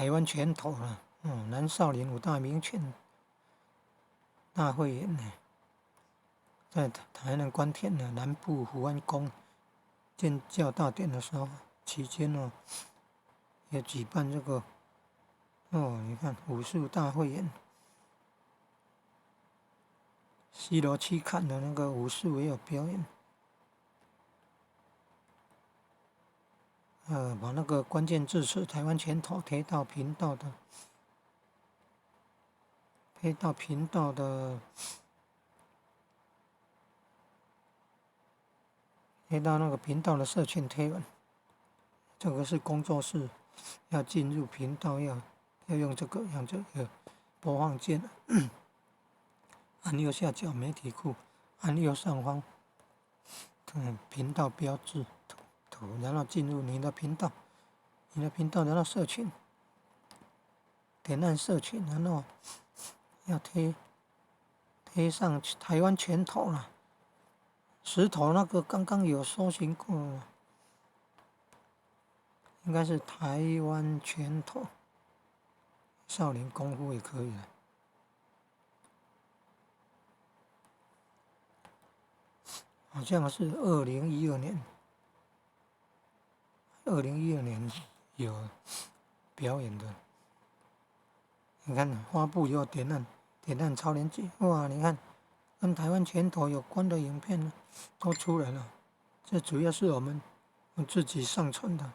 台湾拳头了，南少林五大名拳大会演呢，在台南关天的南部福安宫建教大典的时候期间也举办这个你看武术大会演，西罗区看的那个武术也有表演。把那个关键字词台湾拳头贴到频道的，贴到那个频道的社群贴文。这个是工作室，要进入频道要用这个播放键，按右下角媒体库，按右上方频道标志图，然后进入你的频道，然后社群，点按社群，然后要贴上台湾拳头了，石头那个刚刚有搜寻过了，应该是台湾拳头，少林功夫也可以了。好像是2012年有表演的。你看发布以后点按超连结，哇！你看跟台湾拳头有关的影片都出来了，这主要是我们自己上传的。